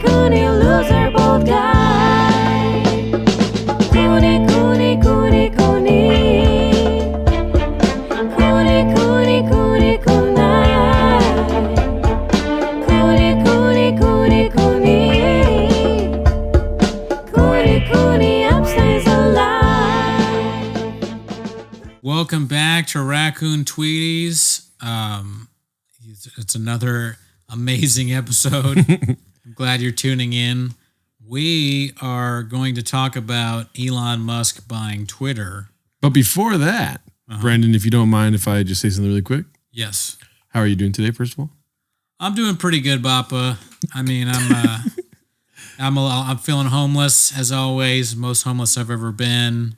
Cooney, loser, bold guy. Cooney, Cooney, Cooney, Cooney. Cooney, Cooney, Cooney, Cooney. Cooney, Cooney, Cooney, Cooney. Cooney, Cooney, upstays alive. Welcome back to Raccoon Tweeties. It's another amazing episode. I'm glad you're tuning in. We are going to talk about Elon Musk buying Twitter. But before that, Brandon, if you don't mind if I just say something really quick. Yes. How are you doing today, first of all? I'm doing pretty good, Bappa. I mean, I'm feeling homeless as always. Most homeless I've ever been.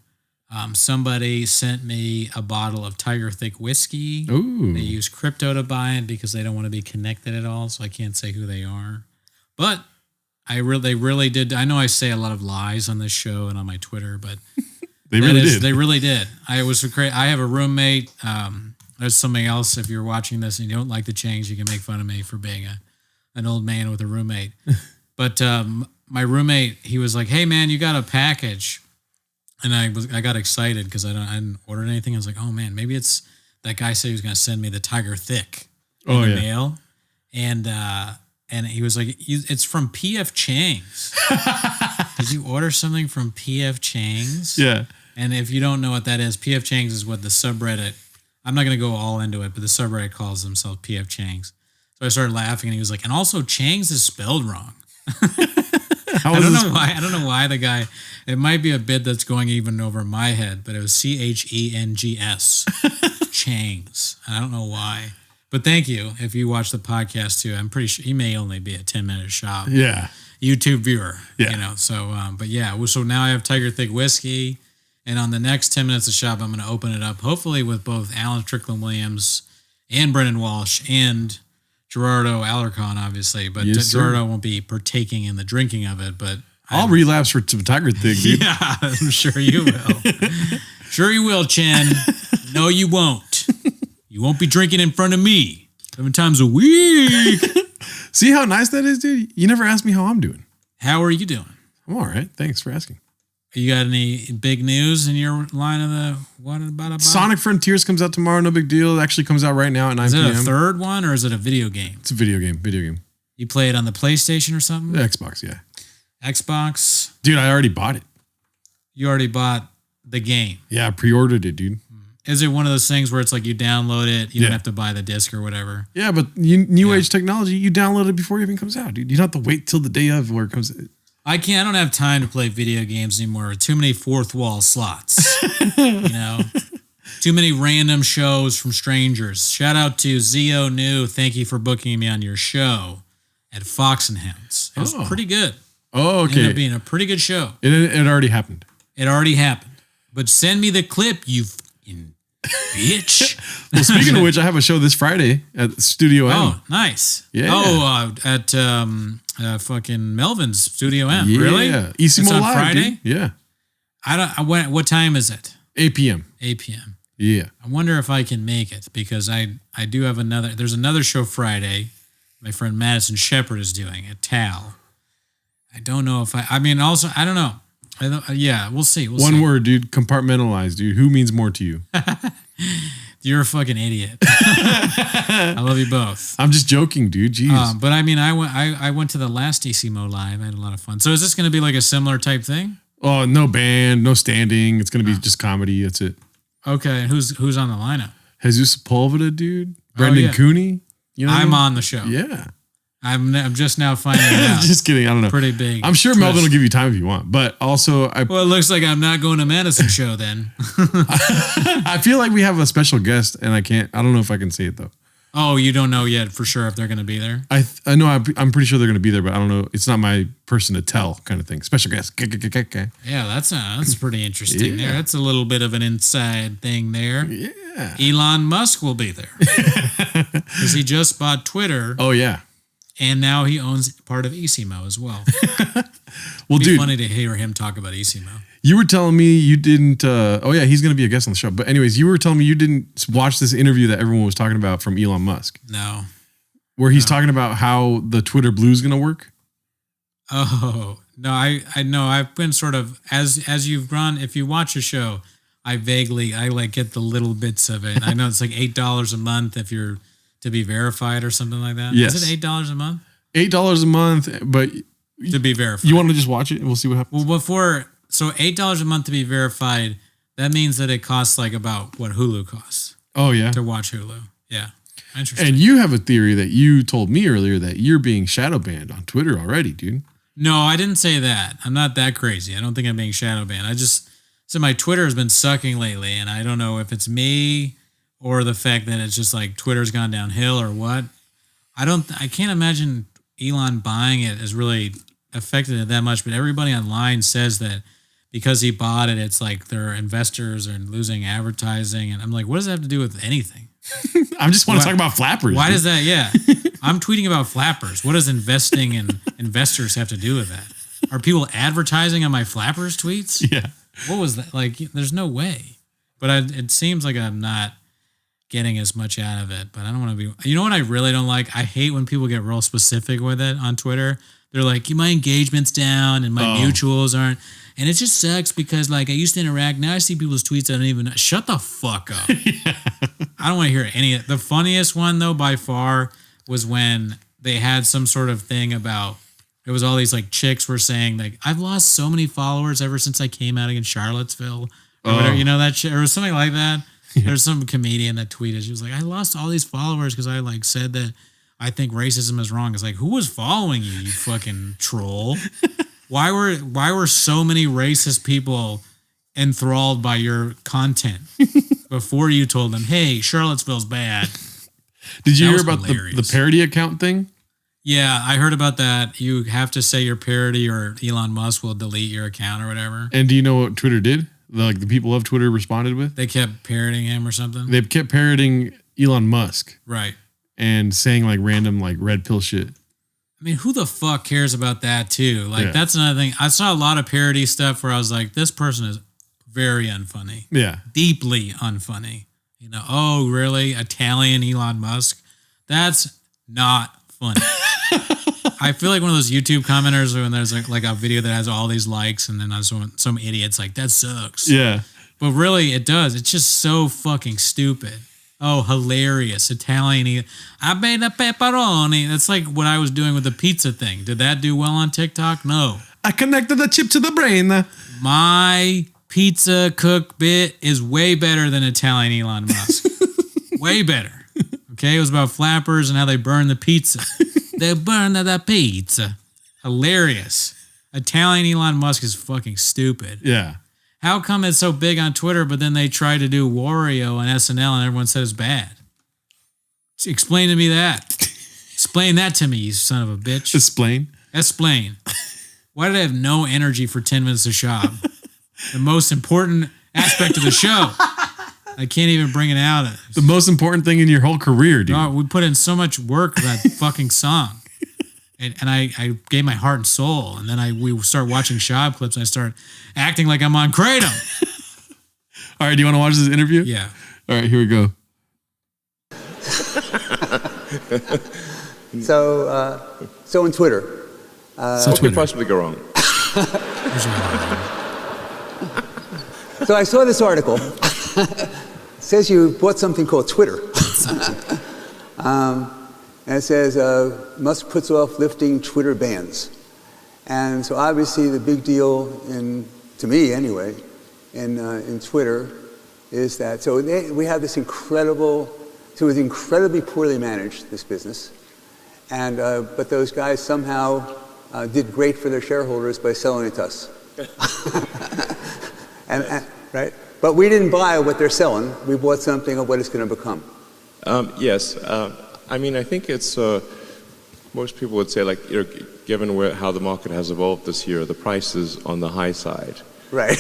Somebody sent me a bottle of Tiger Thick whiskey. Ooh. They use crypto to buy it because they don't want to be connected at all, so I can't say who they are. But they really did. I know I say a lot of lies on this show and on my Twitter, but They really did. I was great. I have a roommate. There's something else. If you're watching this and you don't like the change, you can make fun of me for being an old man with a roommate. But my roommate, he was like, "Hey man, you got a package." And I got excited because I hadn't ordered anything. I was like, oh man, maybe it's that guy said he was going to send me the Tiger Thick in the mail. And he was like, it's from P.F. Chang's. Did you order something from P.F. Chang's? Yeah. And if you don't know what that is, P.F. Chang's is what the subreddit, I'm not going to go all into it, but the subreddit calls themselves P.F. Chang's. So I started laughing and he was like, and also Chang's is spelled wrong. I don't know why the guy. It might be a bit that's going even over my head, but it was Chengs. Chang's. I don't know why, but thank you. If you watch the podcast too, I'm pretty sure he may only be a 10-minute shop. Yeah. YouTube viewer. Yeah. You know. So, but yeah. So now I have Tiger Thick whiskey, and on the next 10 minutes of shop, I'm going to open it up, hopefully with both Alan Strickland Williams and Brendan Walsh and Gerardo Alarcon, obviously, but yes, Gerardo won't be partaking in the drinking of it, but I'll relapse for some Tiger Thick, dude. Yeah, I'm sure you will. Sure you will, Chen. No, you won't. You won't be drinking in front of me 7 times a week. See how nice that is, dude? You never asked me how I'm doing. How are you doing? I'm all right. Thanks for asking. You got any big news in your line of the what about? Sonic Frontiers comes out tomorrow. No big deal. It actually comes out right now at 9 p.m. Is it a third one or is it a video game? It's a video game. You play it on the PlayStation or something? The Xbox, yeah. Xbox? Dude, I already bought it. You already bought the game? Yeah, I pre-ordered it, dude. Is it one of those things where it's like you download it, you don't have to buy the disc or whatever? Yeah, but new age technology, you download it before it even comes out, dude. You don't have to wait till the day of where it comes. I don't have time to play video games anymore. Too many fourth wall slots. Too many random shows from strangers. Shout out to Zio New. Thank you for booking me on your show at Fox and Hounds. It was pretty good. Oh, okay. It ended up being a pretty good show. It already happened. It already happened. But send me the clip, you fucking bitch. Well, speaking of which, I have a show this Friday at Studio M. Oh, nice. Yeah. Oh, at fucking Melvin's Studio M. Yeah. Really? Easy It's on Live, Friday? Dude. Yeah. What time is it? 8 p.m. 8 p.m. Yeah. I wonder if I can make it because I do have there's another show Friday. My friend Madison Shepard is doing at TAL. I don't know if I don't know. We'll see. One word, dude. Compartmentalize, dude. Who means more to you? You're a fucking idiot. I love you both. I'm just joking, dude. Jeez. But I mean, I went to the last DCMO live. I had a lot of fun. So is this going to be like a similar type thing? Oh, no band, no standing. It's going to be just comedy. That's it. Okay. Who's on the lineup? Jesus Sepulveda, dude. Brendan Cooney. You know I'm on the show. Yeah. I'm just now finding it out. Just kidding. I don't know. Pretty big. I'm sure Melvin will give you time if you want. But also, well, it looks like I'm not going to Madison's show then. I feel like we have a special guest, and I don't know if I can say it though. Oh, you don't know yet for sure if they're going to be there? I know. I'm pretty sure they're going to be there, but I don't know. It's not my person to tell, kind of thing. Special guest. Yeah, that's pretty interesting. There, that's a little bit of an inside thing there. Yeah. Elon Musk will be there because he just bought Twitter. Oh yeah. And now he owns part of ECMO as well. Well, It'd be dude, funny to hear him talk about ECMO. You were telling me you didn't. Oh yeah, he's going to be a guest on the show. But anyways, you were telling me you didn't watch this interview that everyone was talking about from Elon Musk. No. Where he's talking about how the Twitter Blue is going to work. Oh no, I know. I've been sort of as you've run. If you watch a show, I like get the little bits of it. I know it's like $8 a month if you're to be verified or something like that. Yes. Is it $8 a month? $8 a month, but To be verified. you want to just watch it and we'll see what happens. Well, so $8 a month to be verified. That means that it costs like about what Hulu costs Oh yeah. to watch Hulu. Yeah, interesting. And you have a theory that you told me earlier that you're being shadow banned on Twitter already, dude. No, I didn't say that. I'm not that crazy. I don't think I'm being shadow banned. I just said my Twitter has been sucking lately, and I don't know if it's me or the fact that it's just like Twitter's gone downhill or what. I can't imagine Elon buying it has really affected it that much, but everybody online says that because he bought it, it's like their investors are losing advertising. And I'm like, what does that have to do with anything? I just want to talk about flappers. Why dude. does that? Yeah. I'm tweeting about flappers. What does investing and investors have to do with that? Are people advertising on my flappers tweets? Yeah. What was that? Like, there's no way. But it seems like I'm not getting as much out of it. But I don't want to be. You know what I really don't like? I hate when people get real specific with it on Twitter. They're like, my engagement's down and my mutuals aren't. And it just sucks because, like, I used to interact. Now I see people's tweets. I don't even know. Shut the fuck up. Yeah. I don't want to hear any of it. The funniest one, though, by far, was when they had some sort of thing about, it was all these, like, chicks were saying, like, I've lost so many followers ever since I came out in Charlottesville. Or whatever, you know, that shit, or something like that. Yeah. There's some comedian that tweeted. She was like, I lost all these followers because I, like, said that I think racism is wrong. It's like, who was following you, you fucking troll? Why were so many racist people enthralled by your content before you told them, hey, Charlottesville's bad? Did you hear about the parody account thing? Yeah, I heard about that. You have to say your parody or Elon Musk will delete your account or whatever. And do you know what Twitter did? The people of Twitter responded with? They kept parodying him or something? They kept parodying Elon Musk. Right. And saying like random like red pill shit. I mean, who the fuck cares about that too? Like, that's another thing. I saw a lot of parody stuff where I was like, this person is very unfunny. Yeah. Deeply unfunny. You know, oh, really? Italian Elon Musk? That's not funny. I feel like one of those YouTube commenters when there's like a video that has all these likes and then some idiot's like, that sucks. Yeah. But really, it does. It's just so fucking stupid. Oh, hilarious. Italian. I made a pepperoni. That's like what I was doing with the pizza thing. Did that do well on TikTok? No. I connected the chip to the brain. My pizza cook bit is way better than Italian Elon Musk. Way better. Okay, it was about flappers and how they burn the pizza. They burn the pizza. Hilarious. Italian Elon Musk is fucking stupid. Yeah. How come it's so big on Twitter, but then they try to do Wario on SNL and everyone said it's bad? Explain to me that. Explain that to me, you son of a bitch. Explain. Why did I have no energy for 10 minutes of Shab? The most important aspect of the show. I can't even bring it out. The most important thing in your whole career, dude. No, we put in so much work for that fucking song. And I gave my heart and soul. And then we start watching Shab clips and I start acting like I'm on Kratom. All right, do you want to watch this interview? Yeah. All right, here we go. So on Twitter. What could possibly go wrong? So I saw this article. It says you bought something called Twitter. And it says, Musk puts off lifting Twitter bans. And so obviously the big deal, to me anyway, in Twitter is that, we have this incredibly poorly managed, this business. And, but those guys somehow did great for their shareholders by selling it to us. Right? But we didn't buy what they're selling. We bought something of what it's going to become. Yes. I mean, I think it's, most people would say, like, given how the market has evolved this year, the price is on the high side. Right.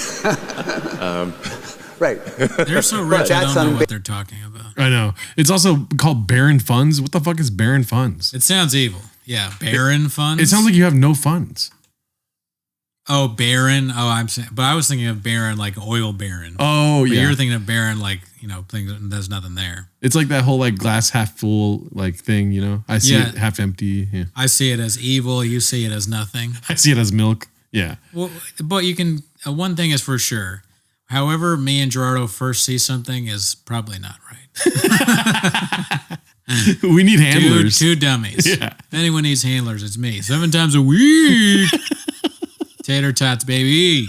Right. They're so rich, I don't know what they're talking about. I know. It's also called Barren Funds. What the fuck is Barren Funds? It sounds evil. Yeah, Barren Funds? It sounds like you have no funds. Oh, Baron. Oh, I'm saying, but I was thinking of Baron like oil Baron. Oh, but yeah. you're thinking of Baron like, things, there's nothing there. It's like that whole like glass half full like thing, I see it half empty. Yeah. I see it as evil. You see it as nothing. I see it as milk. Yeah. Well, but you can, one thing is for sure. However, me and Gerardo first see something is probably not right. We need handlers. Two dummies. Yeah. If anyone needs handlers, it's me. 7 times a week. Tater tots, baby.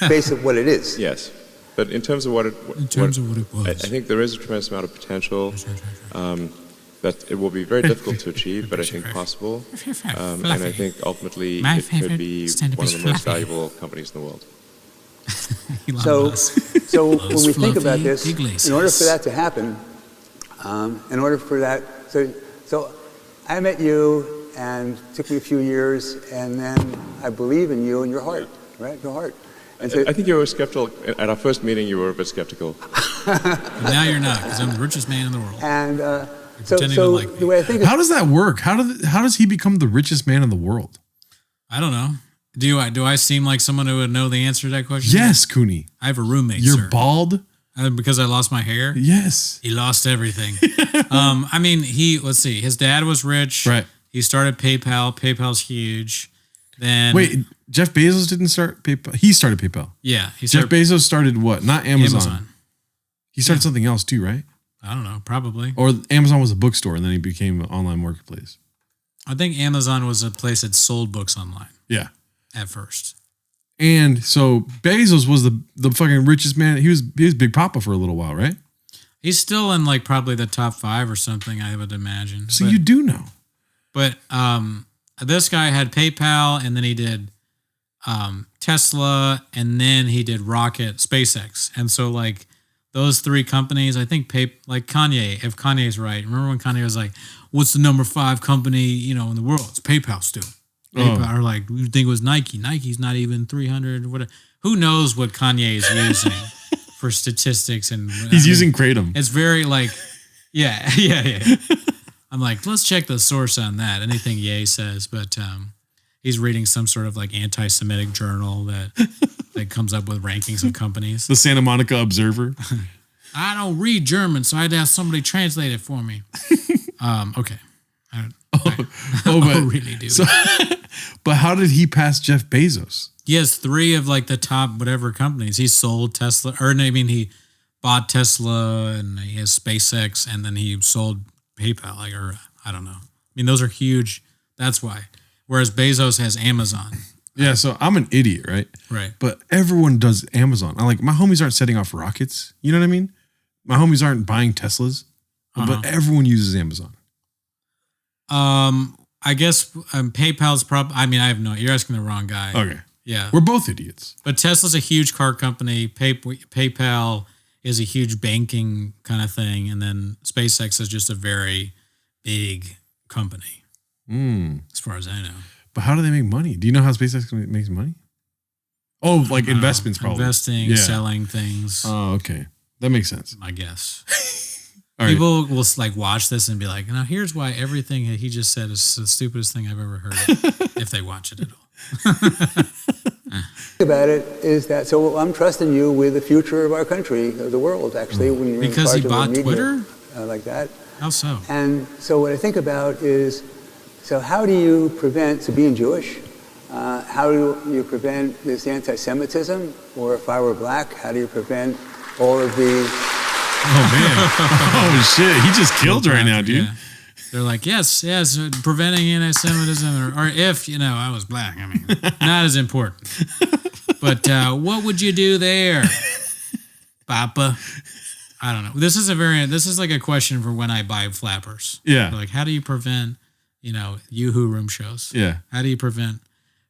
Base of what it is. Yes. But in terms of what it was, I think there is a tremendous amount of potential that it will be very difficult to achieve, but I think possible. And I think ultimately it could be one of the most valuable companies in the world. So when we think about this, in order for that to happen, so I met you and it took me a few years, and then I believe in you and your heart, right? Your heart. And so, I think you were skeptical. At our first meeting, you were a bit skeptical. Now you're not, because I'm the richest man in the world. And so the way I think how does that work? How does he become the richest man in the world? I don't know. Do I seem like someone who would know the answer to that question? Yes, Cooney. I have a roommate, You're sir. bald? Because I lost my hair? Yes. He lost everything. I mean, let's see. His dad was rich. Right. He started PayPal. PayPal's huge. Then wait, Jeff Bezos didn't start PayPal. He started PayPal. Yeah. Jeff Bezos started what? Not Amazon. He started something else too, right? I don't know. Probably. Or Amazon was a bookstore and then he became an online marketplace. I think Amazon was a place that sold books online. Yeah. At first. And so Bezos was the fucking richest man. He was Big Papa for a little while, right? He's still in like probably the top 5 or something, I would imagine. So you do know. But this guy had PayPal, and then he did Tesla, and then he did Rocket, SpaceX. And so like those 3 companies, I think like Kanye, if Kanye's right. Remember when Kanye was like, what's the number 5 company, in the world? It's PayPal still. PayPal, or like you think it was Nike. Nike's not even 300. Whatever. Who knows what Kanye is using for statistics? And he's using Kratom. It's very like, yeah. I'm like, let's check the source on that. Anything Ye says, but he's reading some sort of like anti-Semitic journal that comes up with rankings of companies. The Santa Monica Observer. I don't read German, so I had to have somebody translate it for me. Okay. I really do. So, but how did he pass Jeff Bezos? He has 3 of like the top whatever companies. He sold Tesla, he bought Tesla, and he has SpaceX, and then he sold PayPal, I don't know. I mean, those are huge. That's why. Whereas Bezos has Amazon. Yeah, so I'm an idiot, right? Right. But everyone does Amazon. My homies aren't setting off rockets. You know what I mean? My homies aren't buying Teslas, but everyone uses Amazon. I guess PayPal's I have no. You're asking the wrong guy. Okay. Yeah. We're both idiots. But Tesla's a huge car company. PayPal is a huge banking kind of thing, and then SpaceX is just a very big company, as far as I know. But how do they make money? Do you know how SpaceX makes money? Oh, like investments, probably. Investing, selling things. Oh, okay. That makes sense. I guess. People will like watch this and be like, now here's why everything that he just said is the stupidest thing I've ever heard if they watch it at all. About it is that, so I'm trusting you with the future of our country, of the world, actually. When you're because in he charge bought of the media, Twitter? Like that. How so? And so what I think about is, so how do you prevent, so being Jewish, how do you prevent this anti-Semitism? Or if I were black, how do you prevent all of the... Oh, man. Oh, shit. He just killed right now, dude. Yeah. They're like, yes, preventing anti-Semitism, or if, I was black. I mean, not as important. But what would you do there, Papa? I don't know. This is like a question for when I buy flappers. Yeah. Like, how do you prevent, Yoo-hoo room shows? Yeah. How do you prevent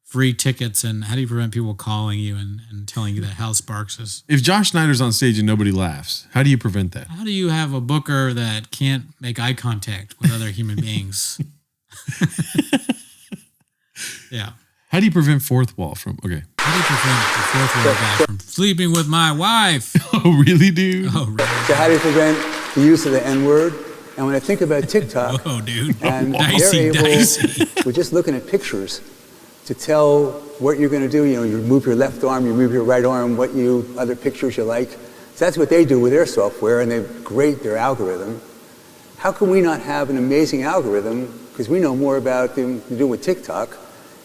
free tickets, and how do you prevent people calling you and telling you that Hal Sparks is... If Josh Schneider's on stage and nobody laughs, how do you prevent that? How do you have a booker that can't make eye contact with other human beings? Yeah. How do you prevent fourth wall from... Okay. How do you prevent the fourth wall guy from sleeping with my wife? Oh, really, dude? Oh, really? So how do you prevent the use of the N-word? And when I think about TikTok... Whoa, dude. And Dicey. we're just looking at pictures, to tell what you're going to do. You know, you move your left arm, you move your right arm, what other pictures you like. So that's what they do with their software, and they grade their algorithm. How can we not have an amazing algorithm? Because we know more about them to do with TikTok,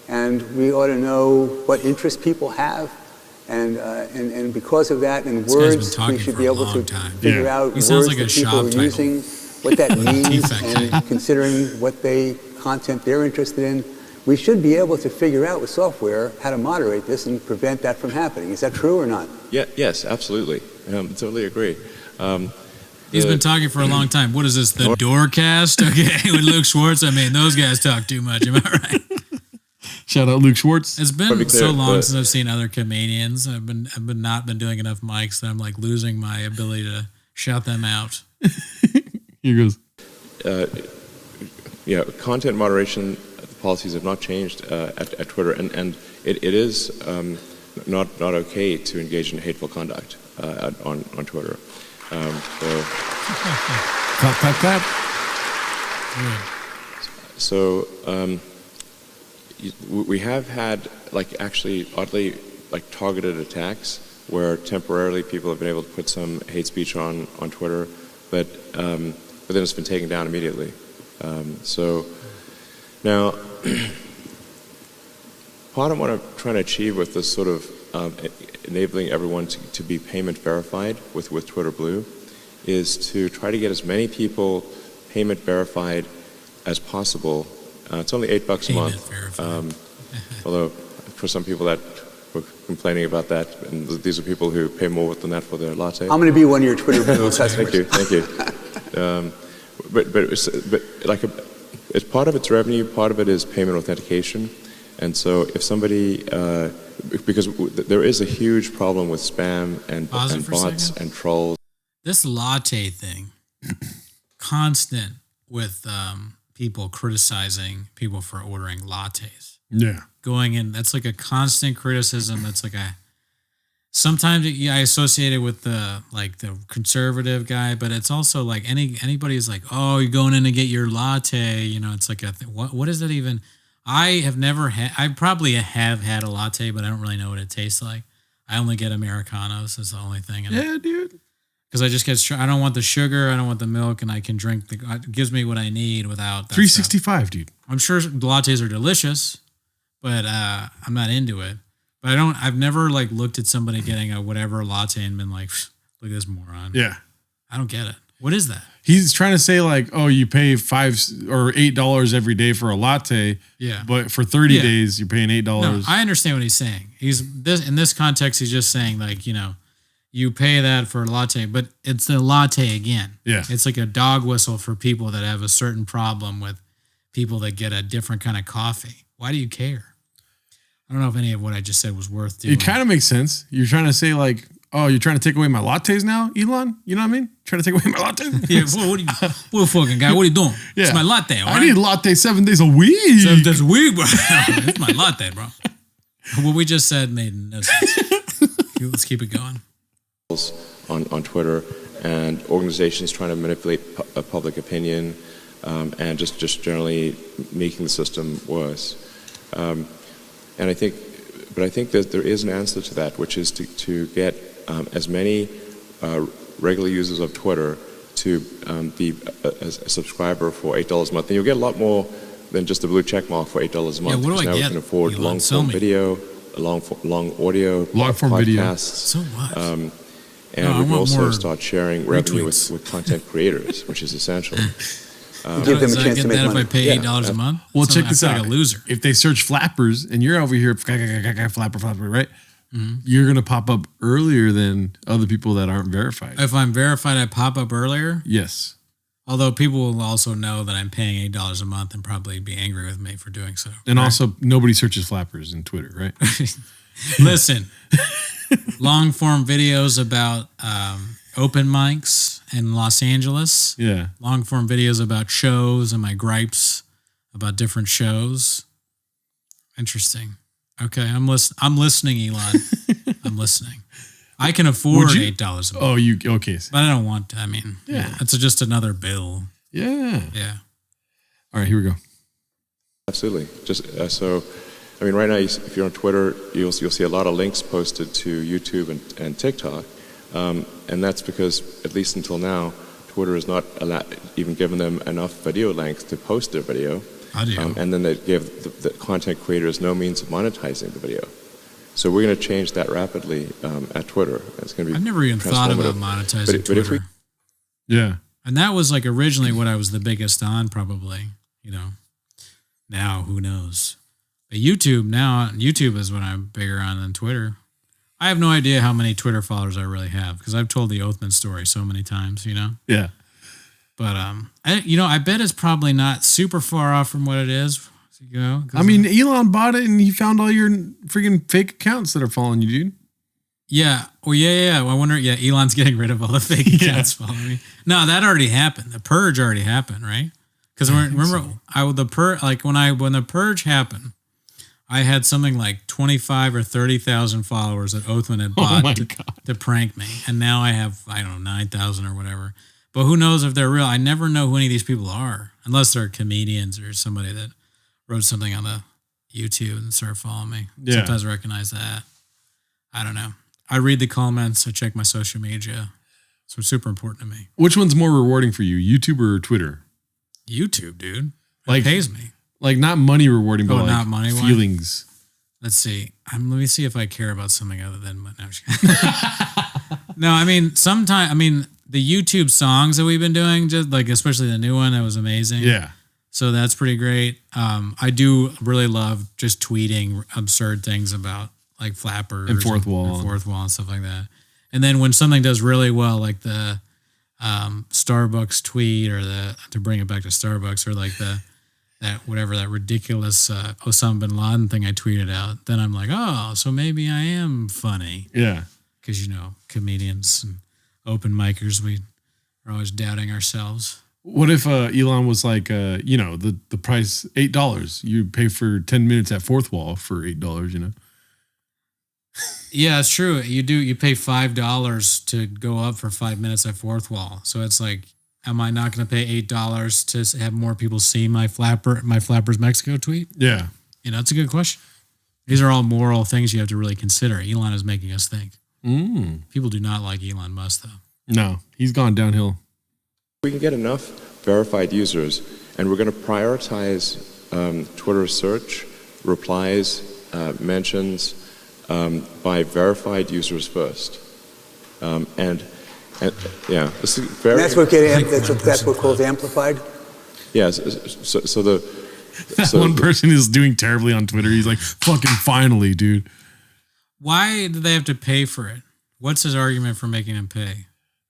and we ought to know what interests people have. And because of that, in words, we should be able to figure out words like that people are using, what that means, and considering what content they're interested in. We should be able to figure out with software how to moderate this and prevent that from happening. Is that true or not? Yeah, yes, absolutely. Totally agree. He's been talking for a long time. What is this, the Doorcast? Okay, with Luke Schwartz. I mean, those guys talk too much. Am I right? Shout out Luke Schwartz. It's been so long since I've seen other comedians. I've not been doing enough mics that I'm like losing my ability to shout them out. Here goes. Content moderation policies have not changed at Twitter, and it is not okay to engage in hateful conduct on Twitter. Clap, clap, clap. So we have had actually oddly targeted attacks where temporarily people have been able to put some hate speech on Twitter, but then it's been taken down immediately. So now, part of what I'm trying to achieve with this sort of enabling everyone to be payment verified with Twitter Blue is to try to get as many people payment verified as possible. It's only $8 a month. Although for some people that were complaining about that, and these are people who pay more than that for their latte. I'm going to be one of your Twitter Blue customers. Thank you. It's part of its revenue, part of it is payment authentication. And so if somebody, because there is a huge problem with spam and bots and trolls. This latte thing, constant with people criticizing people for ordering lattes. Yeah. Going in, that's like a constant criticism. That's like sometimes I associate it with the conservative guy, but it's also like anybody's like, oh, you're going in to get your latte. You know, it's like what is that even? I probably have had a latte, but I don't really know what it tastes like. I only get Americanos. That's the only thing. Yeah, dude. Because I just I don't want the sugar, I don't want the milk, and I can drink it gives me what I need without that $3.65, stuff. dude. I'm sure the lattes are delicious, but I'm not into it. But I've never looked at somebody getting a whatever latte and been like, look at this moron. Yeah. I don't get it. What is that? He's trying to say oh, you pay $5 or $8 every day for a latte. Yeah. But for 30 days, you're paying $8. No, I understand what he's saying. In this context, he's just saying you pay that for a latte, but it's the latte again. Yeah. It's like a dog whistle for people that have a certain problem with people that get a different kind of coffee. Why do you care? I don't know if any of what I just said was worth doing. It kind of makes sense. You're trying to say oh, you're trying to take away my lattes now, Elon? You know what I mean? Trying to take away my lattes? Yeah, what fucking guy? What are you doing? Yeah. It's my latte, all right? I need latte 7 days a week. 7 days a week, bro. It's my latte, bro. What we just said made no sense. Let's keep it going. On Twitter, and organizations trying to manipulate public opinion, and just generally making the system worse. And I think that there is an answer to that, which is to get as many regular users of Twitter to be a subscriber for $8 a month. And you'll get a lot more than just a blue check mark for $8 a month. Yeah, what do I now get? We can afford long form video, long audio, long form video. So what? And we can also start sharing revenue with content creators, which is essential. Give them a chance to make money. If I pay $8 a month? Well, check this out. Like a loser. If they search flappers and you're over here, flapper, right? Mm-hmm. You're going to pop up earlier than other people that aren't verified. If I'm verified, I pop up earlier? Yes. Although people will also know that I'm paying $8 a month and probably be angry with me for doing so. And also, nobody searches flappers in Twitter, right? Listen, long form videos about open mics in Los Angeles. Yeah. Long form videos about shows and my gripes about different shows. Interesting. Okay, I'm listening, Elon. I'm listening. I can afford $8 a month. Oh, you okay? But I don't want to. I mean, it's just another bill. Yeah. Yeah. All right, here we go. Absolutely. Just so I mean, right now, if you're on Twitter, you'll see a lot of links posted to YouTube and TikTok, and that's because, at least until now, Twitter has not even given them enough video length to post their video. And then they give the content creators no means of monetizing the video. So we're going to change that rapidly at Twitter. It's going to be. I've never even thought about monetizing Twitter. Yeah. And that was like originally what I was the biggest on, probably. Now who knows? But YouTube is what I'm bigger on than Twitter. I have no idea how many Twitter followers I really have because I've told the Oathman story so many times. Yeah. But I bet it's probably not super far off from what it is. I mean, Elon bought it and he found all your freaking fake accounts that are following you, dude. Yeah. Well, yeah. Well, I wonder. Yeah, Elon's getting rid of all the fake accounts following me. No, that already happened. The purge already happened, right? Because remember, when the purge happened, I had something like 25 or 30,000 followers that Oathman had bought to prank me, and now I have 9,000 or whatever. But who knows if they're real? I never know who any of these people are, unless they're comedians or somebody that wrote something on the YouTube and started following me. Yeah. Sometimes I recognize that. I don't know. I read the comments. I check my social media. So it's super important to me. Which one's more rewarding for you, YouTube or Twitter? YouTube, dude. It pays me. Like not money rewarding, but not money feelings. Let's see. Let me see if I care about something other than. No, I mean, the YouTube songs that we've been doing, just like especially the new one, that was amazing. Yeah. So that's pretty great. I do really love just tweeting absurd things about like flappers and fourth wall and stuff like that. And then when something does really well, like the Starbucks tweet or to bring it back to Starbucks or like that ridiculous Osama bin Laden thing I tweeted out, then I'm like, oh, so maybe I am funny. Yeah. Because, comedians and open micers, we are always doubting ourselves. What if Elon was like, the price $8? You pay for 10 minutes at fourth wall for $8, Yeah, it's true. You pay $5 to go up for 5 minutes at fourth wall. So it's like, am I not going to pay $8 to have more people see my Flappers Mexico tweet? Yeah. It's a good question. These are all moral things you have to really consider. Elon is making us think. People do not like Elon Musk, though. No, he's gone downhill. We can get enough verified users, and we're going to prioritize Twitter search, replies, mentions by verified users first. Yeah, this is very. And that's what calls amplified. Yes. So one person is doing terribly on Twitter. He's like, "Fucking finally, dude." Why do they have to pay for it? What's his argument for making him pay?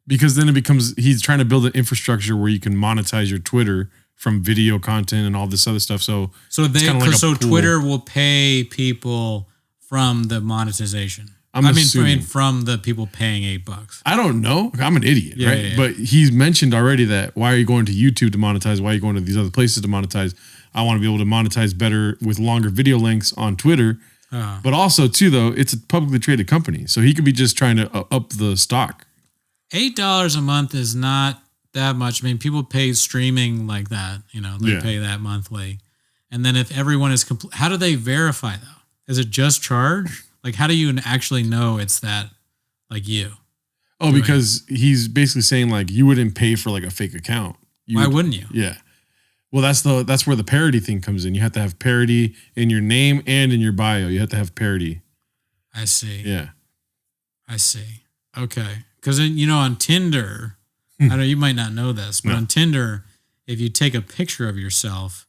Because then he's trying to build an infrastructure where you can monetize your Twitter from video content and all this other stuff. So Twitter will pay people from the monetization. I mean, from the people paying $8. I don't know. I'm an idiot, right? Yeah. But he's mentioned already that why are you going to YouTube to monetize? Why are you going to these other places to monetize? I want to be able to monetize better with longer video lengths on Twitter. But also, too, though, it's a publicly traded company. So he could be just trying to up the stock. $8 a month is not that much. I mean, people pay streaming like that. They pay that monthly. And then if everyone is how do they verify, though? Is it just charge? Like, how do you actually know it's that, like you? Oh, because he's basically saying, like, you wouldn't pay for, like, a fake account. Why wouldn't you? Yeah. Well, that's where the parody thing comes in. You have to have parody in your name and in your bio. You have to have parody. I see. Yeah. I see. Okay. Because, on Tinder, I know you might not know this, but on Tinder, if you take a picture of yourself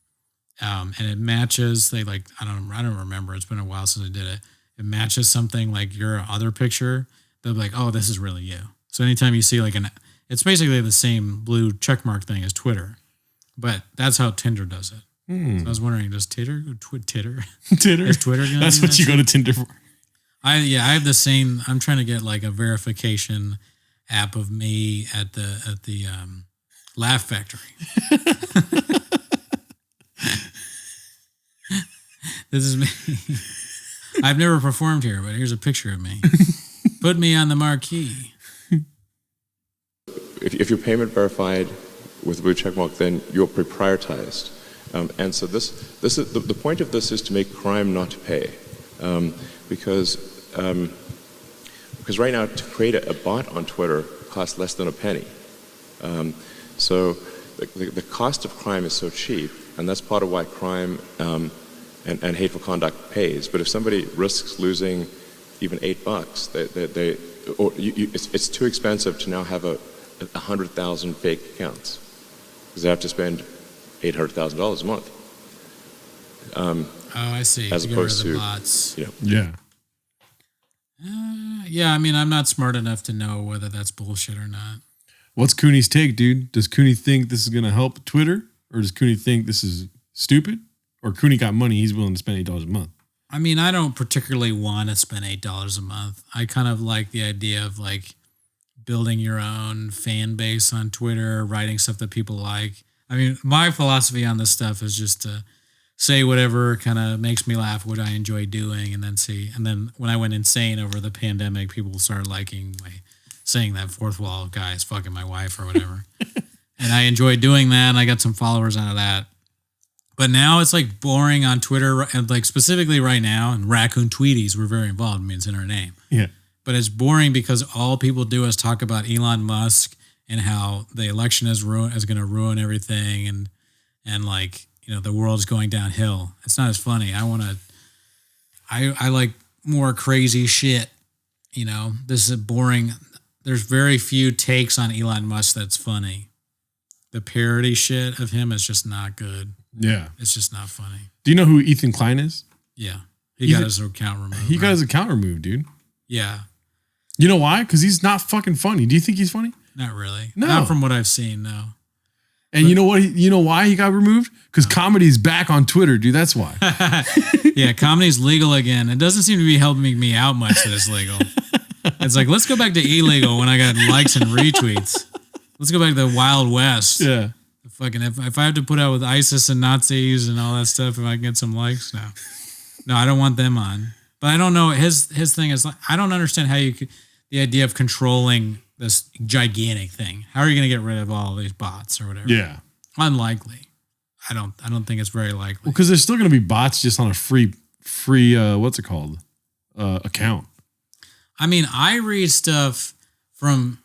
and it matches, I don't remember. It's been a while since I did it. It matches something like your other picture, they'll be like, oh, this is really you. So anytime you see it's basically the same blue checkmark thing as Twitter, but that's how Tinder does it. So I was wondering, does Titter? Titter? Is Twitter gonna That's what you go to Tinder for. I have the same. I'm trying to get like a verification app of me at the Laugh Factory. This is me. I've never performed here, but here's a picture of me. Put me on the marquee. If you're payment verified with a blue checkmark, then you're prioritized. And so this is the point of this is to make crime not pay, because right now to create a bot on Twitter costs less than a penny. So the cost of crime is so cheap, and that's part of why crime and hateful conduct pays. But if somebody risks losing even $8, it's too expensive to now have 100,000 fake accounts, because they have to spend $800,000 a month. I see. As opposed to bots. Yeah. Yeah, I mean, I'm not smart enough to know whether that's bullshit or not. What's Cooney's take, dude? Does Cooney think this is going to help Twitter? Or does Cooney think this is stupid? Or Cooney got money, he's willing to spend $8 a month? I mean, I don't particularly want to spend $8 a month. I kind of like the idea of like building your own fan base on Twitter, writing stuff that people like. I mean, my philosophy on this stuff is just to say whatever kind of makes me laugh, what I enjoy doing, and then see. And then when I went insane over the pandemic, people started liking my saying that fourth wall guy is fucking my wife or whatever. And I enjoyed doing that, and I got some followers out of that. But now it's like boring on Twitter, and like specifically right now, and Raccoon Tweeties, we're very involved. I mean, it's in our name. Yeah. But it's boring because all people do is talk about Elon Musk and how the election is going to ruin everything, and like, you know, the world's going downhill. It's not as funny. I like more crazy shit. You know, this is boring. There's very few takes on Elon Musk that's funny. The parody shit of him is just not good. Yeah. It's just not funny. Do you know who Ethan Klein is? Yeah. He got his account removed. He got his account removed, dude. Yeah. You know why? Because he's not fucking funny. Do you think he's funny? Not really. No. Not from what I've seen, no. And you know what? You know why he got removed? Because comedy's back on Twitter, dude. That's why. Yeah, comedy's legal again. It doesn't seem to be helping me out much that it's legal. It's like, let's go back to illegal when I got likes and retweets. Let's go back to the Wild West. Yeah. Fucking if I have to put out with ISIS and Nazis and all that stuff, if I can get some likes, no, I don't want them on. But I don't know. His thing is like, I don't understand how you could, the idea of controlling this gigantic thing. How are you going to get rid of all these bots or whatever? Yeah. Unlikely. I don't think it's very likely. Well, because there's still going to be bots just on a free what's it called? Account. I mean, I read stuff from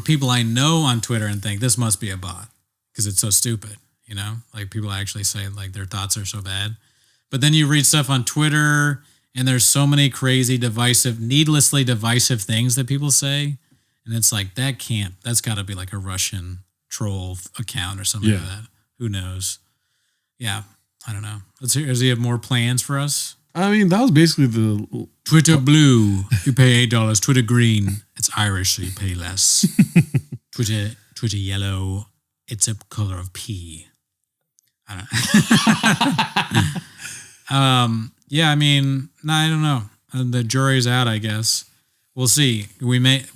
people I know on Twitter and think this must be a bot because it's so stupid, you know? Like people actually say like their thoughts are so bad. But then you read stuff on Twitter and there's so many crazy needlessly divisive things that people say. And it's like, that's got to be like a Russian troll account or something like that. Who knows? Yeah, I don't know. Does he have more plans for us? I mean, that was basically the... Twitter blue, you pay $8. Twitter green, it's Irish, so you pay less. Twitter yellow, it's a color of pea. I don't yeah, I mean, I don't know. The jury's out, I guess. We'll see.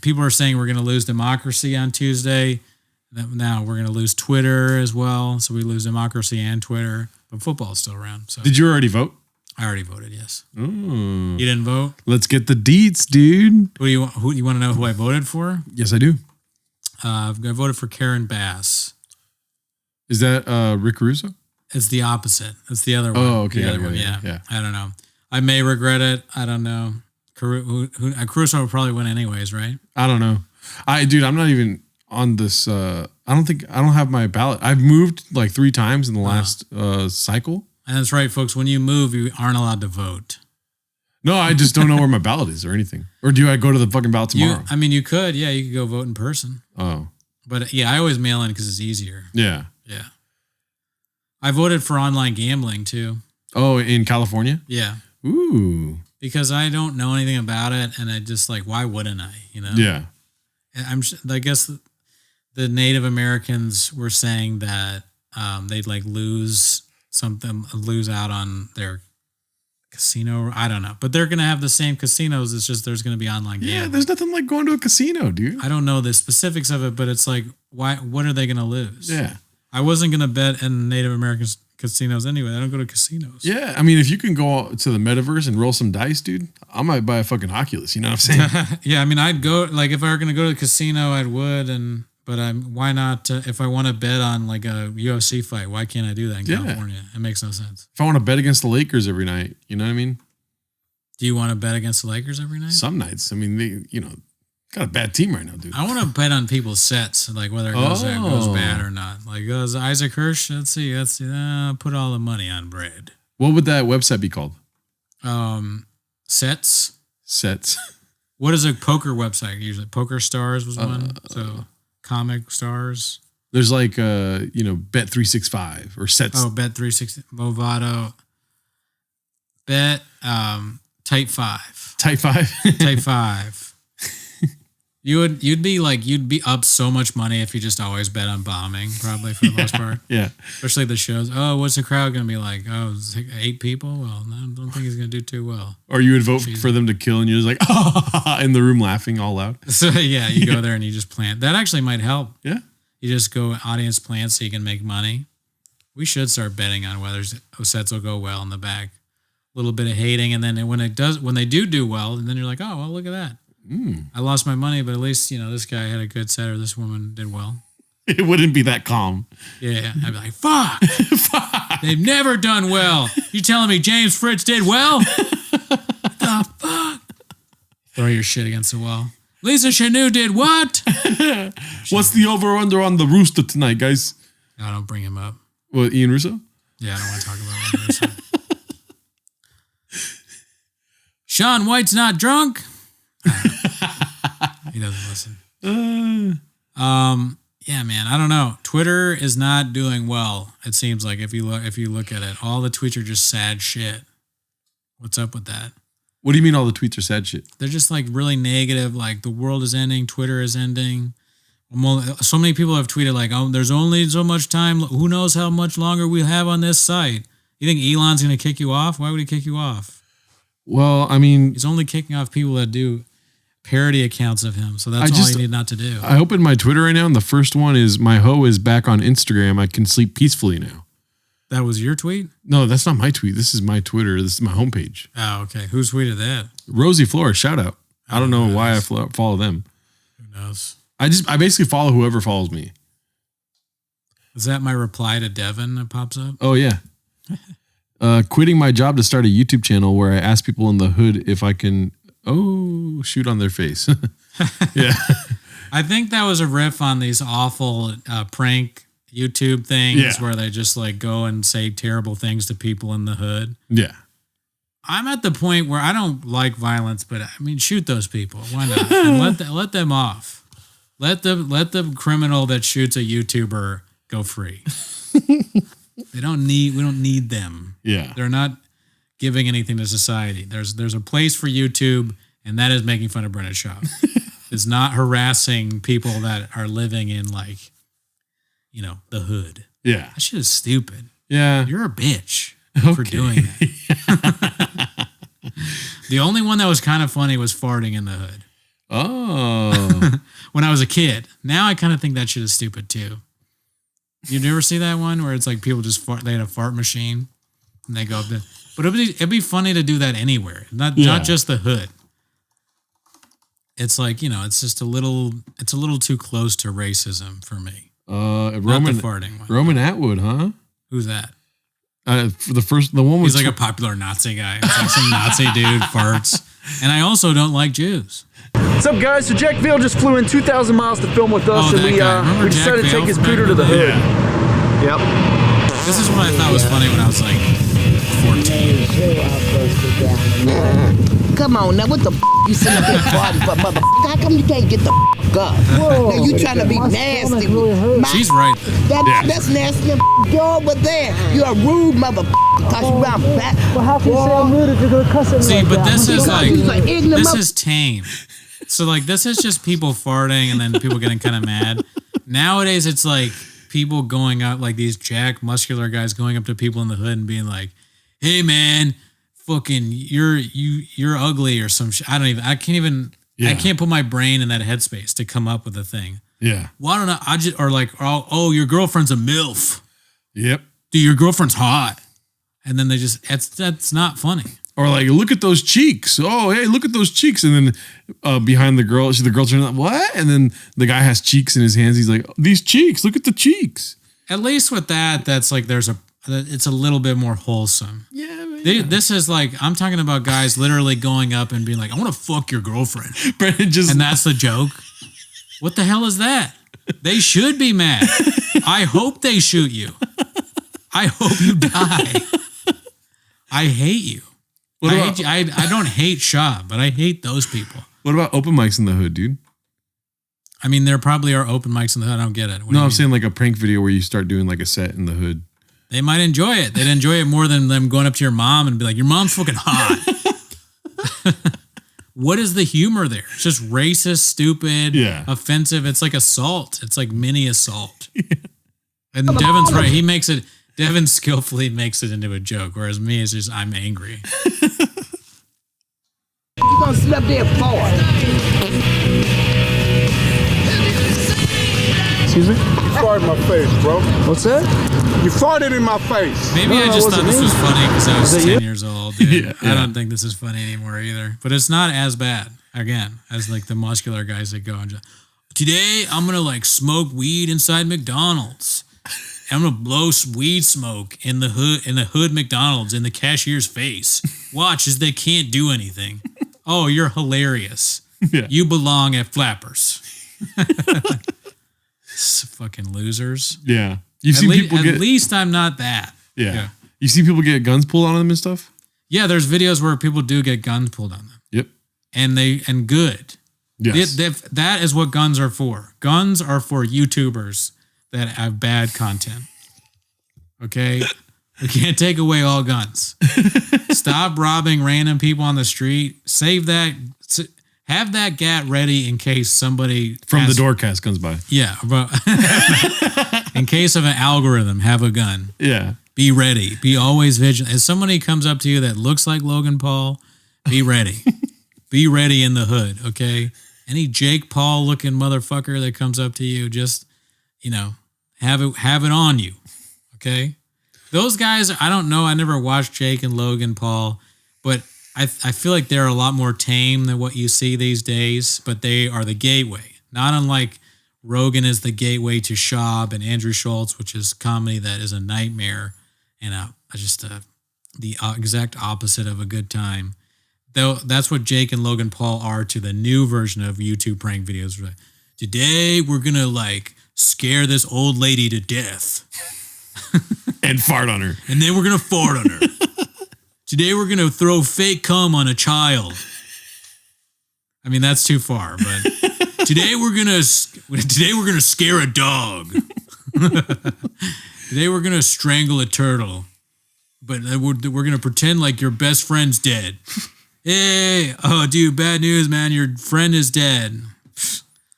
People are saying we're going to lose democracy on Tuesday. Now we're going to lose Twitter as well. So we lose democracy and Twitter. But football's still around. So. Did you already vote? I already voted, yes. Ooh. You didn't vote? Let's get the deets, dude. Who you want to know who I voted for? Yes, I do. I voted for Karen Bass. Is that Rick Caruso? It's the opposite. It's the other one. Oh, okay. The other one, yeah. I don't know. I may regret it. I don't know. Caruso will probably win anyways, right? I don't know. Dude, I'm not even on this. I don't have my ballot. I've moved like 3 times in the last cycle. And that's right, folks. When you move, you aren't allowed to vote. No, I just don't know where my ballot is or anything. Or do I go to the fucking ballot tomorrow? You could. Yeah, you could go vote in person. Oh. But yeah, I always mail in because it's easier. Yeah. Yeah. I voted for online gambling too. Oh, in California? Yeah. Ooh. Because I don't know anything about it, and I just like, why wouldn't I? You know? Yeah. I guess the Native Americans were saying that they'd like lose out on their casino. I don't know, but they're gonna have the same casinos. It's just there's gonna be online gambling. Yeah, there's nothing like going to a casino, dude. I don't know the specifics of it, but it's like, why? What are they gonna lose? Yeah. I wasn't gonna bet in Native American casinos anyway. I don't go to casinos. Yeah, I mean, if you can go to the metaverse and roll some dice, dude, I might buy a fucking Oculus. You know what I'm saying? Yeah, I mean, I'd go, like, if I were gonna go to the casino, I would, But why not? If I want to bet on like a UFC fight, why can't I do that in California? It makes no sense. If I want to bet against the Lakers every night, you know what I mean? Do you want to bet against the Lakers every night? Some nights. I mean, they, got a bad team right now, dude. I want to bet on people's sets, like whether it goes bad or not. Like goes Isaac Hirsch. Let's see. Put all the money on bread. What would that website be called? Sets. What is a poker website usually? Poker Stars was one. So Comic Stars. There's like Bet365 or Sets. Oh, Bet365, Movado. Bet Type 5. Type 5. Type 5. You'd be up so much money if you just always bet on bombing, probably for the most part. Yeah. Especially the shows. Oh, what's the crowd going to be like? Oh, it's like 8 people? Well, I don't think he's going to do too well. Or you would vote for them to kill and you're just like, in the room laughing all loud. So yeah, you go there and you just plant. That actually might help. Yeah. You just go audience plant so you can make money. We should start betting on whether sets will go well in the back. A little bit of hating, and then when they do well, and then you're like, oh, well, look at that. I lost my money, but at least, this guy had a good set or this woman did well. It wouldn't be that calm. Yeah. I'd be like, fuck. They've never done well. You telling me James Fritz did well? The fuck? Throw your shit against the wall. Lisa Chanou did what? What's the over-under on the Rooster tonight, guys? No, don't bring him up. What, Ian Russo? Yeah, I don't want to talk about Ian Russo. Sean White's not drunk. He doesn't listen. Yeah, man, I don't know. Twitter is not doing well. It seems like if you look at it, all the tweets are just sad shit. What's up with that? What do you mean all the tweets are sad shit? They're just like really negative. Like the world is ending. Twitter is ending. So many people have tweeted like, "Oh, there's only so much time. Who knows how much longer we have on this site?" You think Elon's going to kick you off? Why would he kick you off? Well, I mean, he's only kicking off people that do parody accounts of him. So that's all you need not to do. I opened my Twitter right now, and the first one is my hoe is back on Instagram. I can sleep peacefully now. That was your tweet? No, that's not my tweet. This is my Twitter. This is my homepage. Oh, okay. Who tweeted that? Rosie Flores, shout out. I don't know why I follow them. Who knows? I basically follow whoever follows me. Is that my reply to Devin that pops up? Oh, yeah. Quitting my job to start a YouTube channel where I ask people in the hood if I can, shoot on their face. Yeah. I think that was a riff on these awful prank YouTube things where they just like go and say terrible things to people in the hood. Yeah. I'm at the point where I don't like violence, but I mean, shoot those people. Why not? And let them off. Let the criminal that shoots a YouTuber go free. We don't need them. Yeah. They're not giving anything to society. There's a place for YouTube, and that is making fun of Brennan Shaw. It's not harassing people that are living in like, the hood. Yeah. That shit is stupid. Yeah. You're a bitch for doing that. The only one that was kind of funny was farting in the hood. Oh. When I was a kid. Now I kind of think that shit is stupid too. You never see that one where it's like people just fart, they had a fart machine and they go up there. But it'd be funny to do that anywhere, not just the hood. It's like, it's just a little too close to racism for me. Roman, the farting one. Roman Atwood, huh? Who's that? For the one was he's like a popular Nazi guy. It's like some Nazi dude farts. And I also don't like Jews. What's up, guys? So Jack Vale just flew in 2,000 miles to film with us, and we decided to take his pooter to the hood. Yeah. Yep. This is what I thought was funny when I was like 14. Come on, now what the you sitting up there farting for, motherfucker? How come you can't get the up? Whoa, now you trying to be nasty. She's right. That's nasty. Go over there. You're a rude motherfucker. Cause you around back. Well, how can you say I'm rude if you're gonna cuss at me? See, like but that? this is like this is tame. So like this is just people farting and then people getting kind of mad. Nowadays it's like people going up, like these jack muscular guys going up to people in the hood and being like, "Hey man, fucking you're ugly" or some shit. I can't put my brain in that headspace to come up with a thing. Yeah. Why don't I just, or like, oh, your girlfriend's a MILF. Yep. Dude, your girlfriend's hot. And then they just, that's not funny. Or like, look at those cheeks. Oh, hey, look at those cheeks. And then behind the girl turns out, what? And then the guy has cheeks in his hands. He's like, these cheeks, look at the cheeks. At least with that's like it's a little bit more wholesome. Yeah, This is like, I'm talking about guys literally going up and being like, I want to fuck your girlfriend. And that's the joke. What the hell is that? They should be mad. I hope they shoot you. I hope you die. I hate you. I don't hate Shaw, but I hate those people. What about open mics in the hood, dude? I mean, there probably are open mics in the hood. I don't get it. I'm saying like a prank video where you start doing like a set in the hood. They might enjoy it. They'd enjoy it more than them going up to your mom and be like, your mom's fucking hot. What is the humor there? It's just racist, stupid, offensive. It's like assault. It's like mini assault. Yeah. And Devin's right. Devin skillfully makes it into a joke, whereas me is just, I'm angry. You gonna sit up there for? Excuse me? You farted in my face, bro. What's that? You farted in my face. Maybe I just thought this was funny because I was 10 years old, dude. Yeah. I don't think this is funny anymore either. But it's not as bad, again, as like the muscular guys that go and just, today I'm going to like smoke weed inside McDonald's. I'm going to blow weed smoke in the hood McDonald's in the cashier's face. Watch as they can't do anything. Oh, you're hilarious. Yeah. You belong at Flappers. Fucking losers. Yeah. You've seen people at least I'm not that. Yeah. You see people get guns pulled on them and stuff? Yeah, there's videos where people do get guns pulled on them. Yep. And good. Yes. That is what guns are for. Guns are for YouTubers that have bad content. Okay? We can't take away all guns. Stop robbing random people on the street. Save that. Have that gat ready in case somebody... From the doorcast comes by. Yeah. But in case of an algorithm, have a gun. Yeah. Be ready. Be always vigilant. If somebody comes up to you that looks like Logan Paul, be ready. Be ready in the hood, okay? Any Jake Paul looking motherfucker that comes up to you, just, have it on you, okay? Those guys, I don't know. I never watched Jake and Logan Paul, but I feel like they're a lot more tame than what you see these days, but they are the gateway. Not unlike Rogan is the gateway to Schaub and Andrew Schultz, which is comedy that is a nightmare and the exact opposite of a good time. Though that's what Jake and Logan Paul are to the new version of YouTube prank videos. Today we're gonna scare this old lady to death and fart on her, and then we're gonna fart on her. Today we're gonna throw fake cum on a child. I mean, that's too far, but today we're gonna scare a dog. Today we're gonna strangle a turtle, but we're gonna pretend like your best friend's dead. Hey, oh dude, bad news, man. Your friend is dead.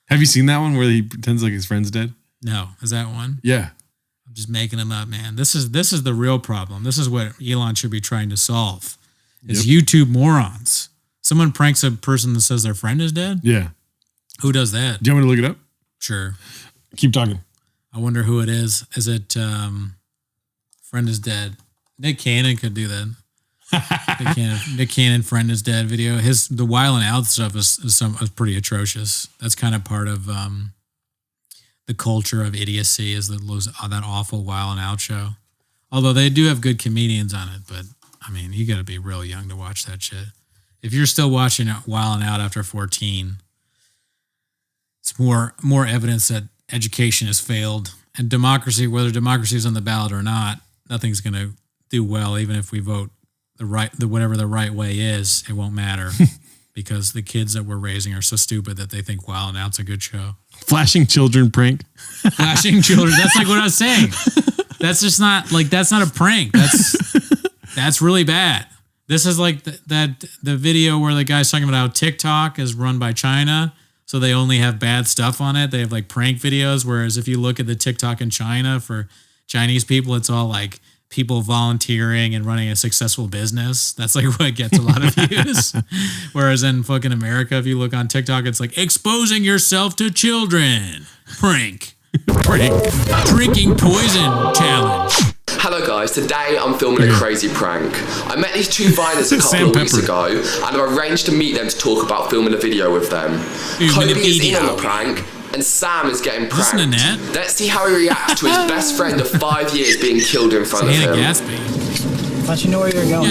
Have you seen that one where he pretends like his friend's dead? No, is that one? Yeah. I'm just making them up, man. This is the real problem. This is what Elon should be trying to solve. Is YouTube morons. Someone pranks a person that says their friend is dead? Yeah. Who does that? Do you want me to look it up? Sure. Keep talking. I wonder who it is. Is it friend is dead? Nick Cannon could do that. Nick Cannon, friend is dead video. The Wild and Out stuff is pretty atrocious. That's kind of part of the culture of idiocy is that awful Wild and Out show. Although they do have good comedians on it, but I mean, you got to be real young to watch that shit. If you're still watching Wild and Out after 14, it's more evidence that education has failed and democracy, whether democracy is on the ballot or not, nothing's going to do well. Even if we vote whatever the right way is, it won't matter because the kids that we're raising are so stupid that they think Wild and Out's a good show. Flashing children prank. Flashing children. That's like what I was saying. That's just not that's not a prank. That's really bad. This is like the video where the guy's talking about how TikTok is run by China. So they only have bad stuff on it. They have prank videos. Whereas if you look at the TikTok in China for Chinese people, it's all people volunteering and running a successful business. That's what gets a lot of views. Whereas in fucking America, if you look on TikTok, it's exposing yourself to children. Prank. Prank. Drinking poison challenge. Hello guys, today I'm filming a crazy prank. I met these two Viners a couple of weeks ago and I've arranged to meet them to talk about filming a video with them. Cody is in on the prank and Sam is getting pranked. Let's see how he reacts to his best friend of 5 years being killed in front of him. Thought you knew where you were going.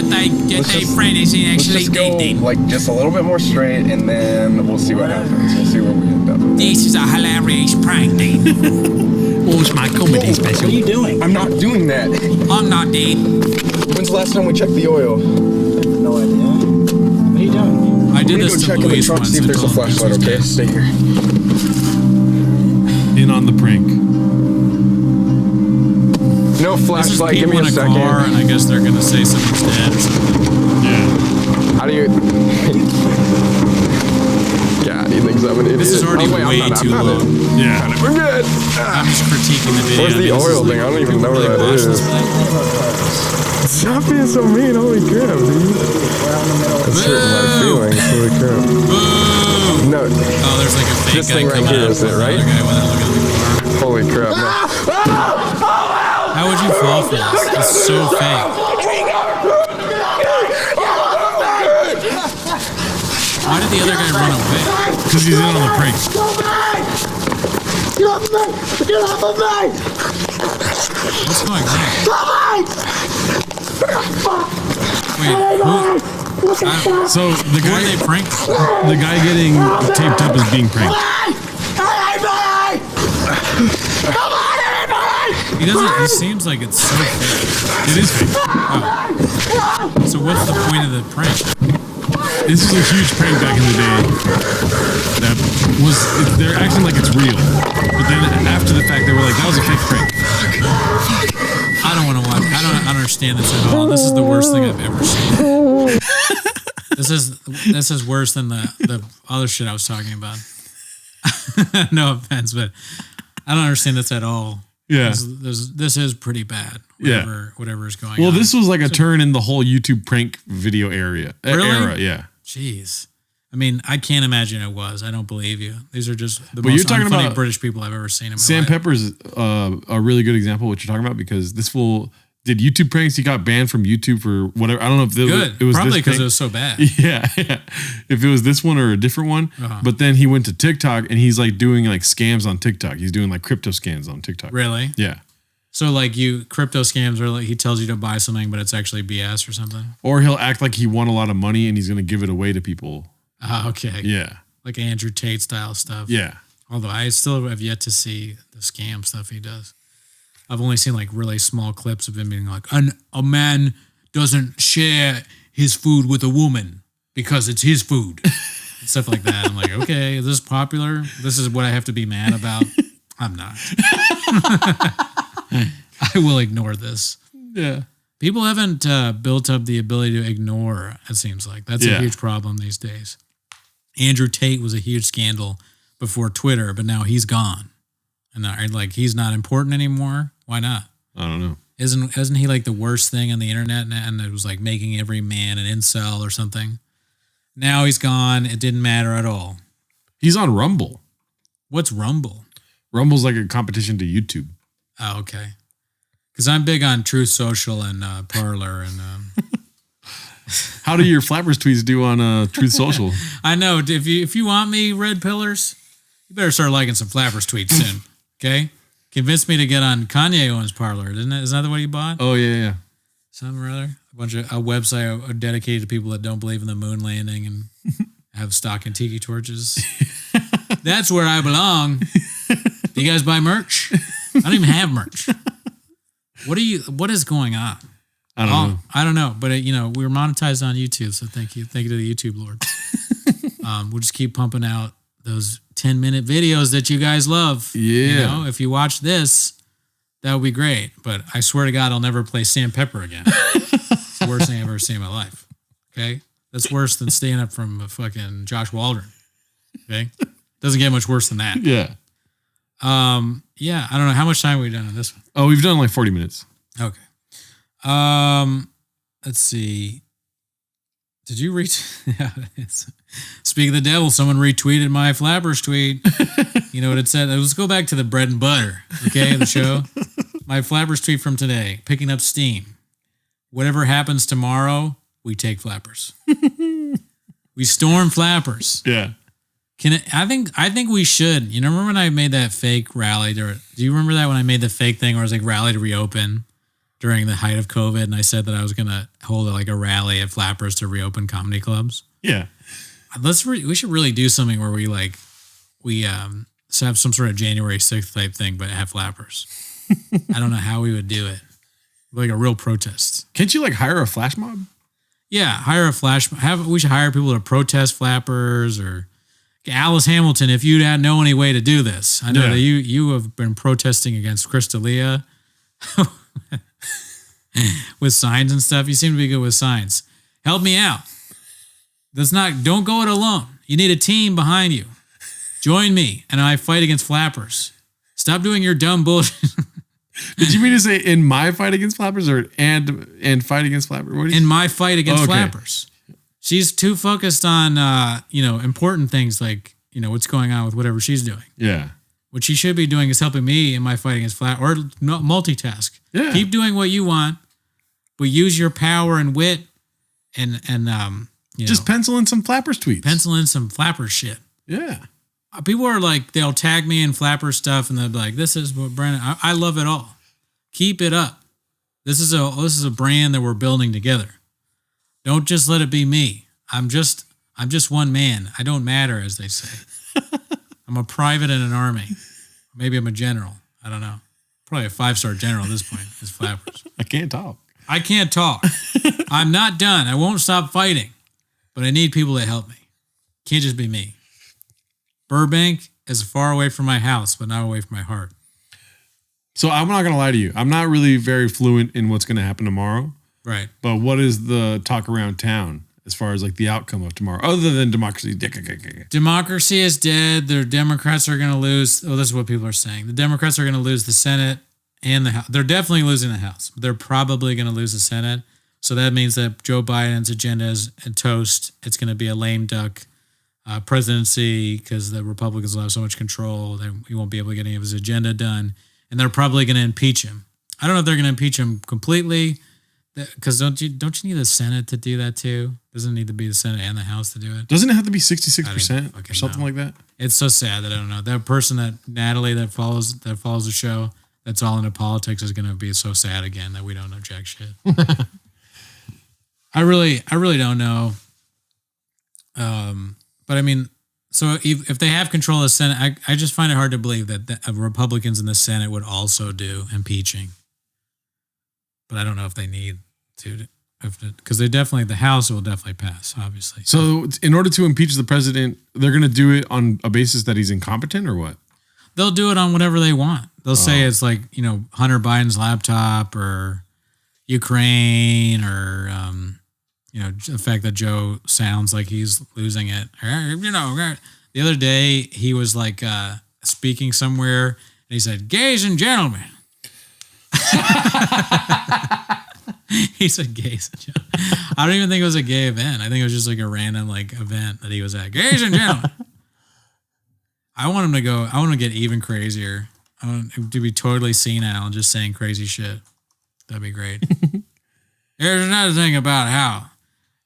Your friend is actually dead. Like just a little bit more straight, and then we'll see what happens. We'll see where we end up. This is a hilarious prank, Dean. What's my comedy special? What are you doing? I'm not doing that. I'm not dead. When's the last time we checked the oil? No idea. What are you doing? I did this to check in the Luis truck, once. see if there's a flashlight. Okay, stay here. In on the prank. No flashlight. Give me a second. Car, and I guess they're gonna say someone's dead or something. Yeah. How do you? Yeah, he thinks I'm an idiot. This is already way too long. Yeah. We're good. I'm just critiquing the video. Where's the oil thing? I don't even know where that is. Stop being so mean. Holy crap, dude. That's hurting my feelings. Holy crap. Boo! No. Oh, there's like a fake This guy thing right coming here out is it, from right? another guy when they're looking at the car. Holy crap. No. How would you fall for this? It's so fake. Why did the other guy run away? Because he's in on the prank. Get off of me! Get off of me! What's going on? Wait, So the who are guy, they pranking? the guy getting taped up is being pranked. He doesn't. He seems like it's so fake. It is fake. Oh. So what's the point of the prank? This is a huge prank back in the day. That was they're acting like it's real, but then after the fact they were like that was a fake prank. I don't want to watch. I don't understand this at all. This is the worst thing I've ever seen. This is worse than the other shit I was talking about. No offense, but I don't understand this at all. Yeah. This is pretty bad. Whatever is going on. Well, this was like a turn in the whole YouTube prank video era. Really? Yeah. Jeez. I mean, I can't imagine it was. I don't believe you. These are just the But most you're talking unfunny about British people I've ever seen in my Sam life. Pepper's a really good example of what you're talking about because this fool did YouTube pranks. He got banned from YouTube for whatever. I don't know if it was probably because it was so bad. Yeah. If it was this one or a different one. But then he went to TikTok and he's like doing like scams on TikTok. He's doing like crypto scams on TikTok. Really? Yeah. So like crypto scams are like he tells you to buy something, but it's actually BS or something. Or he'll act like he won a lot of money and he's going to give it away to people. Okay. Yeah. Like Andrew Tate style stuff. Yeah. Although I still have yet to see the scam stuff he does. I've only seen like really small clips of him being like, a man doesn't share his food with a woman because it's his food. And stuff like that. I'm like, okay, is this popular? This is what I have to be mad about? I'm not. I will ignore this. Yeah. People haven't built up the ability to ignore, it seems like. That's a huge problem these days. Andrew Tate was a huge scandal before Twitter, but now he's gone. And like he's not important anymore. Why not? I don't know. Isn't he like the worst thing on the internet? And it was like making every man an incel or something. Now he's gone. It didn't matter at all. He's on Rumble. What's Rumble? Rumble's like a competition to YouTube. Oh, okay. Because I'm big on Truth Social and Parler and. How do your Flappers tweets do on Truth Social? I know. If you want me, Red Pillars, you better start liking some Flappers tweets soon. Okay, convince me to get on Kanye owns Parler, isn't it? Isn't that what he bought? Oh yeah. Something or other. A website dedicated to people that don't believe in the moon landing and have stock in tiki torches. That's where I belong. Do you guys buy merch? I don't even have merch. What is going on? I don't know. But we're monetized on YouTube, so thank you to the YouTube Lord. We'll just keep pumping out those 10-minute videos that you guys love. Yeah. If you watch this, that would be great. But I swear to God, I'll never play Sam Pepper again. It's the worst thing I've ever seen in my life. Okay? That's worse than staying up from fucking Josh Waldron. Okay? Doesn't get much worse than that. Yeah. Yeah, I don't know. How much time have we done on this one? Oh, we've done like 40 minutes. Okay. Let's see. Did you read? Speak of the devil, someone retweeted my Flappers tweet. You know what it said? Let's go back to the bread and butter, okay, the show. My flappers tweet from today, picking up steam. Whatever happens tomorrow, we take flappers. We storm flappers. Yeah. I think we should. You know, remember when I made that fake rally? Do you remember that when I made the fake thing where I was like rally to reopen during the height of COVID, and I said that I was gonna hold like a rally at Flappers to reopen comedy clubs? Yeah. We should really do something where we have some sort of January 6th type thing, but have flappers. I don't know how we would do it. Like a real protest. Can't you like hire a flash mob? Yeah, hire a flash. We should hire people to protest flappers, or Alice Hamilton. If you know any way to do this, I know that you have been protesting against Crystalia with signs and stuff. You seem to be good with signs. Help me out. Don't go it alone. You need a team behind you. Join me, and I fight against flappers. Stop doing your dumb bullshit. Did you mean to say in my fight against flappers or and fight against flappers? In my fight against flappers. She's too focused on important things like, what's going on with whatever she's doing. Yeah. What she should be doing is helping me in my fight against or multitask. Yeah. Keep doing what you want, but use your power and wit and just pencil in some flappers tweets. Pencil in some flapper shit. Yeah. People are like, they'll tag me in flapper stuff and they'll be like, this is what Brandon, I love it all. Keep it up. This is a brand that we're building together. Don't just let it be me. I'm just one man. I don't matter, as they say. I'm a private in an army. Maybe I'm a general. I don't know. Probably a 5-star general at this point is flappers. I can't talk. I'm not done. I won't stop fighting, but I need people to help me. Can't just be me. Burbank is far away from my house, but not away from my heart. So I'm not going to lie to you. I'm not really very fluent in what's going to happen tomorrow. Right. But what is the talk around town as far as like the outcome of tomorrow, other than democracy? Democracy is dead. The Democrats are going to lose. Oh, this is what people are saying. The Democrats are going to lose the Senate and the House. They're definitely losing the House. They're probably going to lose the Senate. So that means that Joe Biden's agenda is a toast. It's going to be a lame duck presidency because the Republicans will have so much control that he won't be able to get any of his agenda done. And they're probably going to impeach him. I don't know if they're going to impeach him completely, because don't you need the Senate to do that too? Doesn't it need to be the Senate and the House to do it? Doesn't it have to be 66% or something like that? It's so sad that I don't know. That person, that Natalie that follows the show, that's all into politics, is going to be so sad again that we don't know jack shit. I really don't know. But I mean, so if they have control of the Senate, I just find it hard to believe that the Republicans in the Senate would also do impeaching. But I don't know if they need to, because the House will definitely pass, obviously. So in order to impeach the president, they're going to do it on a basis that he's incompetent, or what? They'll do it on whatever they want. They'll say it's like, Hunter Biden's laptop, or Ukraine, or the fact that Joe sounds like he's losing it. The other day he was like speaking somewhere and he said, "Gays and gentlemen." He said gays and gentlemen. I don't even think it was a gay event. I think it was just like a random event that he was at. Gays and gentlemen. I want him to go. I want to get even crazier. I want him to be totally senile and just saying crazy shit. That'd be great. Here's another thing about how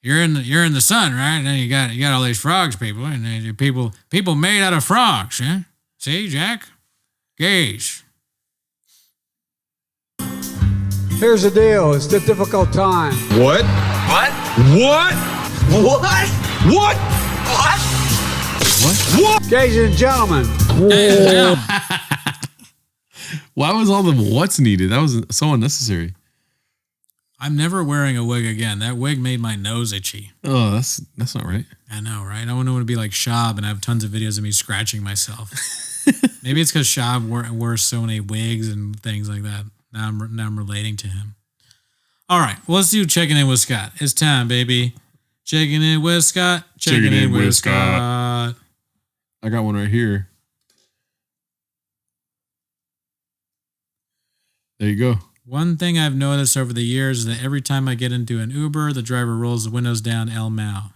you're in the sun, right? And then you got all these frogs, people, and then people made out of frogs. Yeah? See, Jack? Gays. Here's the deal. It's a difficult time. What? What? What? What? What? What? What? Ladies and gentlemen. Why was all the what's needed? That was so unnecessary. I'm never wearing a wig again. That wig made my nose itchy. Oh, that's not right. I know, right? I want to be like Shab and have tons of videos of me scratching myself. Maybe it's because Shab wore so many wigs and things like that. Now I'm relating to him. All right, well, let's do Checking In with Scott. It's time, baby. Checking In with Scott. Checking in with Scott. I got one right here. There you go. One thing I've noticed over the years is that every time I get into an Uber, the driver rolls the windows down El Mao.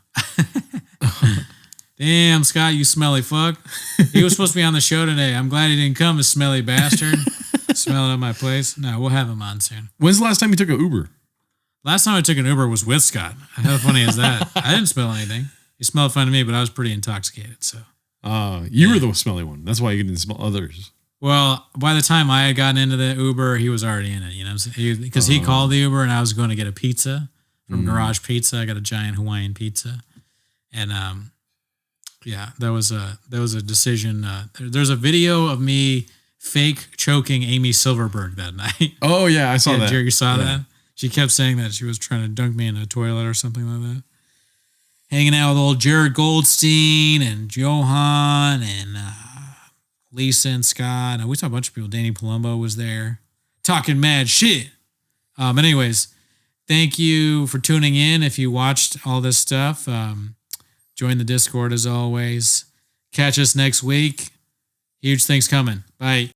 Damn, Scott, you smelly fuck. He was supposed to be on the show today. I'm glad he didn't come, a smelly bastard. smelling at my place. No, we'll have him on soon. When's the last time you took an Uber? Last time I took an Uber was with Scott. How funny is that? I didn't smell anything. He smelled fine to me, but I was pretty intoxicated. So, you were the smelly one. That's why you didn't smell others. Well, by the time I had gotten into the Uber, he was already in it. You know, because he called the Uber, and I was going to get a pizza from Garage Pizza. I got a giant Hawaiian pizza, and yeah, that was a decision. There's a video of me fake choking Amy Silverberg that night. Oh yeah, I saw that. You saw that? She kept saying that she was trying to dunk me in a toilet or something like that. Hanging out with old Jared Goldstein and Johan and Lisa and Scott. And we saw a bunch of people. Danny Palumbo was there talking mad shit. But anyways, thank you for tuning in. If you watched all this stuff, join the Discord as always. Catch us next week. Huge things coming. Bye.